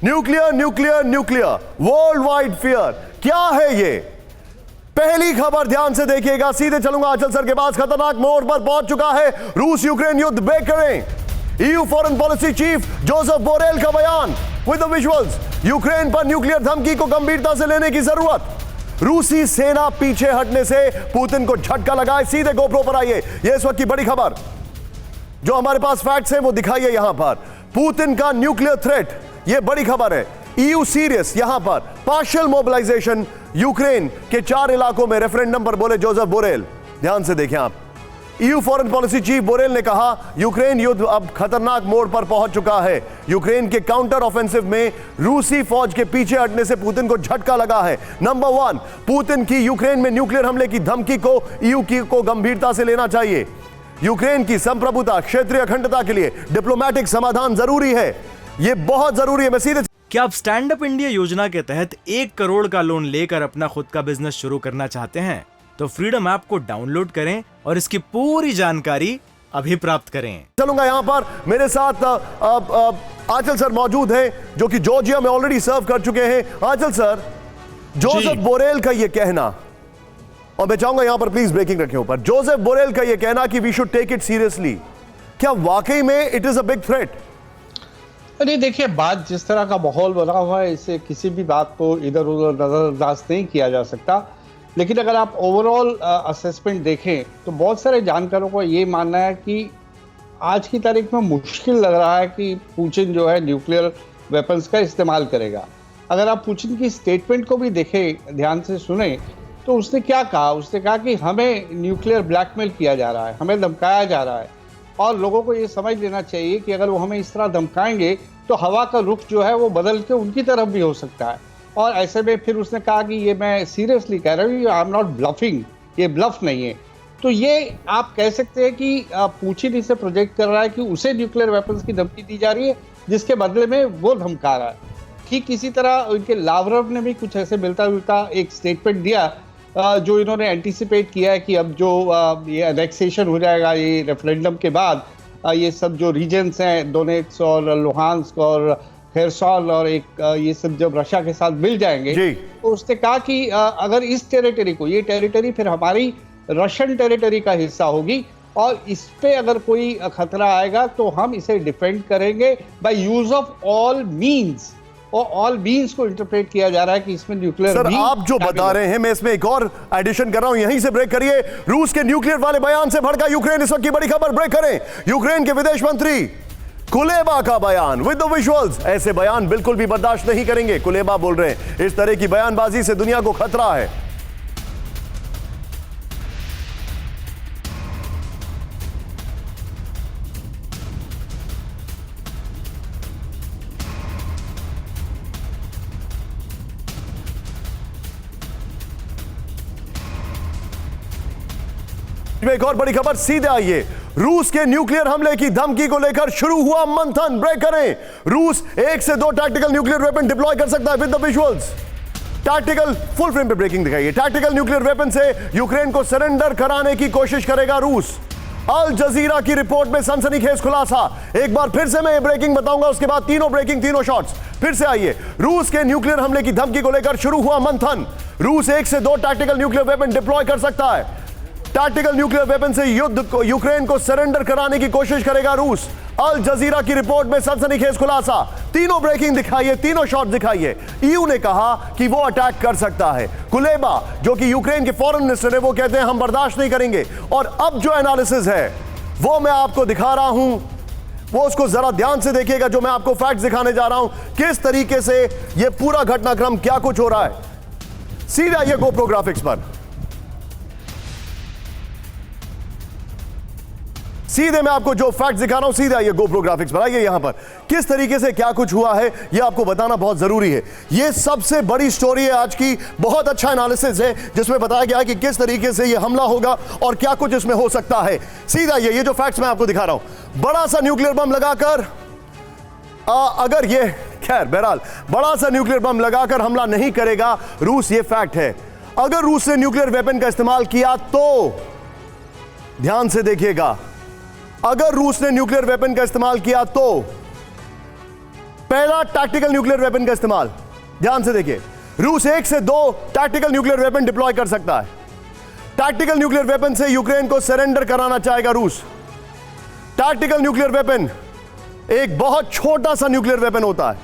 Nuclear nuclear nuclear world wide fear, क्या है ये? पहली खबर ध्यान से देखिएगा। सीधे चलूंगा आंचल सर के पास। खतरनाक मोड़ पर पहुंच चुका है रूस यूक्रेन युद्ध। ब्रेक करें। EU foreign policy chief Josep Borrell का बयान विद द विजुअल्स। यूक्रेन पर न्यूक्लियर धमकी को गंभीरता से लेने की जरूरत। रूसी सेना पीछे हटने से पुतिन को झटका लगाए। सीधे गोप्रो पर आइए, यह इस वक्त की बड़ी खबर। जो हमारे पास फैक्ट्स हैं वो दिखाइए यहां पर। पुतिन का न्यूक्लियर थ्रेट, यह बड़ी खबर है। ईयू सीरियस, यहां पर पार्शियल मोबिलाइजेशन यूक्रेन के 4 इलाकों में रेफरेंडम पर बोले जोसेफ बोरेल। ध्यान से देखें आप। EU foreign policy chief Borrell ने कहा यूक्रेन युद्ध अब खतरनाक मोड़ पर पहुंच चुका है। यूक्रेन के काउंटर ऑफेंसिव में रूसी फौज के पीछे हटने से पुतिन को झटका लगा है। नंबर 1, पुतिन की यूक्रेन में न्यूक्लियर हमले की धमकी को ईयू को गंभीरता से लेना चाहिए। यूक्रेन की संप्रभुता, क्षेत्रीय अखंडता के लिए डिप्लोमेटिक समाधान जरूरी है। यह बहुत जरूरी है। मैं सीधे क्या आप स्टैंड अप इंडिया योजना के तहत 1 करोड़ का लोन लेकर अपना खुद का बिजनेस शुरू करना चाहते हैं? तो फ्रीडम ऐप को डाउनलोड करें और इसकी पूरी जानकारी अभी प्राप्त करें। चलूंगा यहां पर मेरे साथ आंचल सर मौजूद हैं जो कि जॉर्जिया में ऑलरेडी सर्व कर चुके हैं। आंचल सर, जोसेफ बोरेल का यह कहना, और मैं चाहूंगा यहां पर प्लीज ब्रेकिंग रखें ऊपर, जोसेफ बोरेल का यह कहना कि we should take it seriously, क्या वाकई में it is a big threat? अरे देखिए, बात जिस तरह का माहौल बना हुआ है, इससे किसी भी बात को इधर उधर नजरअंदाज नहीं किया जा सकता। लेकिन अगर आप ओवरऑल असेसमेंट देखें तो बहुत सारे जानकारों को ये मानना है कि आज की तारीख में मुश्किल लग रहा है कि पुतिन जो है न्यूक्लियर वेपन्स का इस्तेमाल करेगा। अगर आप पुतिन की स्टेटमेंट को भी देखें, ध्यान से सुने, तो उसने क्या कहा? उसने कहा कि हमें न्यूक्लियर ब्लैकमेल किया जा रहा है, हमें धमकाया जा रहा है, और लोगों को ये समझ लेना चाहिए कि अगर वो हमें इस तरह धमकाएंगे तो हवा का रुख जो है वो बदल के उनकी तरफ भी हो सकता है। और ऐसे में फिर उसने कहा कि ये मैं सीरियसली कह रहा हूँ, आई एम नॉट ब्लफिंग, ये ब्लफ नहीं है। तो ये आप कह सकते हैं कि पुतिन इसे प्रोजेक्ट कर रहा है कि उसे न्यूक्लियर वेपन्स की धमकी दी जा रही है, जिसके बदले में वो धमका रहा है। ठीक इसी तरह उनके लावरव ने भी कुछ ऐसे मिलता जुलता एक स्टेटमेंट दिया, जो इन्होंने एंटीसिपेट किया है कि अब जो ये एनेक्सेशन हो जाएगा ये रेफरेंडम के बाद, ये सब जो रीजन्स हैं डोनेट्स और लुहांस्क और खेरसॉन और एक ये सब जब रशिया के साथ मिल जाएंगे, तो उसने कहा कि अगर इस टेरिटरी को, ये टेरिटरी फिर हमारी रशियन टेरिटरी का हिस्सा होगी और इस पे अगर कोई खतरा आएगा तो हम इसे डिफेंड करेंगे by use of all means. और ऑल मीन्स को इंटरप्रेट किया जा रहा है कि इसमें न्यूक्लियर सर आप जो बता रहे हैं, मैं इसमें एक और एडिशन कर रहा हूं, यहीं से ब्रेक करिए। रूस के न्यूक्लियर वाले बयान से भड़का यूक्रेन, इस वक्त की बड़ी खबर। ब्रेक करें। यूक्रेन के विदेश मंत्री कुलेबा का बयान विद द विजुअल्स। ऐसे बयान बिल्कुल भी बर्दाश्त नहीं करेंगे। कुलेबा बोल रहे हैं इस तरह की बयानबाजी से दुनिया को खतरा है। एक और बड़ी खबर, सीधे आइए। रूस के न्यूक्लियर हमले की धमकी को लेकर शुरू हुआ मंथन। ब्रेक करें। रूस 1 से 2 टैक्टिकल न्यूक्लियर वेपन डिप्लॉय कर सकता है with the visuals. Tactical, full frame पे ब्रेकिंग दिखाइए। टैक्टिकल न्यूक्लियर वेपन से यूक्रेन को सरेंडर कराने की कोशिश करेगा रूस। अल जजीरा की रिपोर्ट में सनसनीखेज खुलासा। एक बार फिर से मैं ये ब्रेकिंग बताऊंगा, उसके बाद तीनों ब्रेकिंग, तीनों शॉट्स। फिर से आइए। रूस के न्यूक्लियर हमले की धमकी को लेकर शुरू हुआ मंथन। रूस 1 से 2 टैक्टिकल न्यूक्लियर वेपन डिप्लॉय कर सकता है। टैक्टिकल न्यूक्लियर वेपन से युद्ध को, यूक्रेन को सरेंडर कराने की कोशिश करेगा रूस। अल जजीरा की रिपोर्ट में सनसनीखेज खुलासा। तीनों ब्रेकिंग दिखाइए, तीनों शॉट दिखाइए। ईयू ने कहा कि वो अटैक कर सकता है। कुलेबा जो कि यूक्रेन के फॉरेन मिनिस्टर है, वो कहते हैं हम बर्दाश्त नहीं करेंगे। और अब जो एनालिसिस है वो मैं आपको दिखा रहा हूं, वो उसको जरा ध्यान से देखिएगा। जो मैं आपको फैक्ट्स दिखाने जा रहा हूं, किस तरीके से ये पूरा घटनाक्रम, क्या कुछ हो रहा है। सीधे आइए गोप्रो ग्राफिक्स पर। सीधे मैं आपको जो फैक्ट्स दिखा रहा हूं, सीधे आइए गोप्रो ग्राफिक्स पर। आइए यहां पर किस तरीके से क्या कुछ हुआ है यह आपको बताना बहुत जरूरी है। यह सबसे बड़ी स्टोरी है आज की। बहुत अच्छा एनालिसिस है जिसमें बताया गया है कि किस तरीके से यह हमला होगा और क्या कुछ इसमें हो सकता है। सीधा ये जो फैक्ट्स मैं आपको दिखा रहा हूं, बड़ा सा न्यूक्लियर बम लगाकर, अगर ये, खैर बहरहाल, बड़ा सा न्यूक्लियर बम लगाकर हमला नहीं करेगा रूस, ये फैक्ट है। अगर रूस ने न्यूक्लियर वेपन का इस्तेमाल किया तो, ध्यान से देखिएगा, अगर रूस ने न्यूक्लियर वेपन का इस्तेमाल किया तो पहला टैक्टिकल न्यूक्लियर वेपन का इस्तेमाल, ध्यान से देखिए, रूस 1 से 2 टैक्टिकल न्यूक्लियर वेपन डिप्लॉय कर सकता है। टैक्टिकल न्यूक्लियर वेपन से यूक्रेन को सरेंडर कराना चाहेगा रूस। टैक्टिकल न्यूक्लियर वेपन एक बहुत छोटा सा न्यूक्लियर वेपन होता है।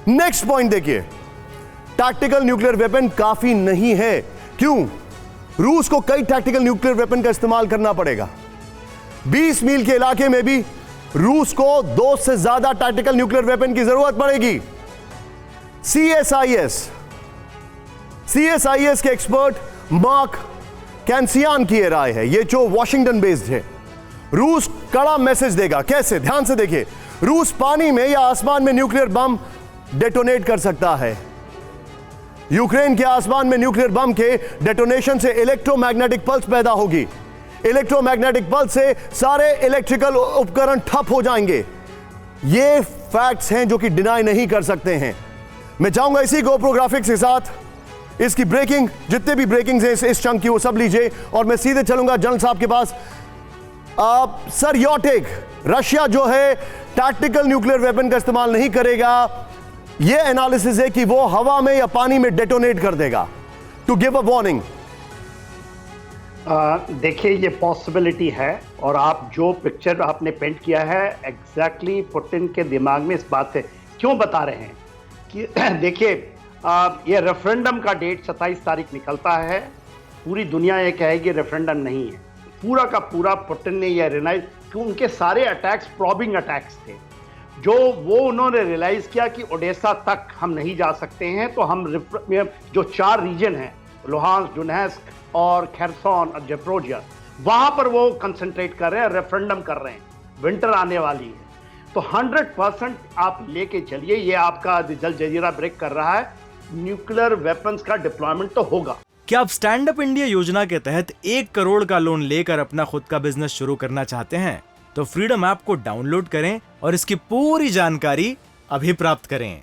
नेक्स्ट पॉइंट देखिए, टैक्टिकल न्यूक्लियर वेपन काफी नहीं है। क्यों? रूस को कई टैक्टिकल न्यूक्लियर वेपन का इस्तेमाल करना पड़ेगा। 20 मील के इलाके में भी रूस को 2 से ज्यादा टैक्टिकल न्यूक्लियर वेपन की जरूरत पड़ेगी। सीएसआईएस के एक्सपर्ट मार्क कैंसियान की राय है, ये जो वॉशिंगटन बेस्ड है। रूस कड़ा मैसेज देगा। कैसे? ध्यान से देखिए, रूस पानी में या आसमान में न्यूक्लियर बम डेटोनेट कर सकता है। यूक्रेन के आसमान में न्यूक्लियर बम के डेटोनेशन से इलेक्ट्रोमैग्नेटिक पल्स पैदा होगी। इलेक्ट्रोमैग्नेटिक पल्स से सारे इलेक्ट्रिकल उपकरण ठप हो जाएंगे। ये फैक्ट्स हैं जो कि डिनाई नहीं कर सकते हैं। मैं चाहूंगा इसी गोप्रो ग्राफिक्स के साथ इसकी ब्रेकिंग, जितने भी ब्रेकिंग्स हैं इस चंक की, वो सब लीजिए और मैं सीधे चलूंगा जनरल साहब के पास। Sir, your take. रशिया जो है टैक्टिकल न्यूक्लियर वेपन का इस्तेमाल नहीं करेगा। यह एनालिसिस है कि वो हवा में या पानी में डेटोनेट कर देगा। To give a warning. देखिए, ये पॉसिबिलिटी है और आप जो पिक्चर आपने पेंट किया है एग्जैक्टली पुतिन के दिमाग में इस बात से क्यों बता रहे हैं कि देखिए, ये रेफरेंडम का डेट 27 तारीख निकलता है। पूरी दुनिया ये कहेगी रेफरेंडम नहीं है। पूरा का पूरा पुतिन ने यह रियलाइज कि उनके सारे अटैक्स प्रॉबिंग अटैक्स थे, जो वो उन्होंने रियलाइज किया कि ओडेसा तक हम नहीं जा सकते हैं, तो हम जो 4 रीजन हैं, लुहांस्क, डोनेट्स्क और खेरसोन और ज़पोरिज़िया, वहां पर वो कंसंट्रेट कर रहे हैं, रेफरेंडम कर रहे हैं। विंटर आने वाली है, तो 100% आप लेके चलिए। ये आपका जल जजीरा ब्रेक कर रहा है, न्यूक्लियर वेपन्स का डिप्लॉयमेंट तो होगा। क्या आप स्टैंड अप इंडिया योजना के तहत 1 करोड़ का लोन लेकर अपना खुद का बिजनेस शुरू करना चाहते हैं? तो फ्रीडम ऐप को डाउनलोड करें और इसकी पूरी जानकारी अभी प्राप्त करें।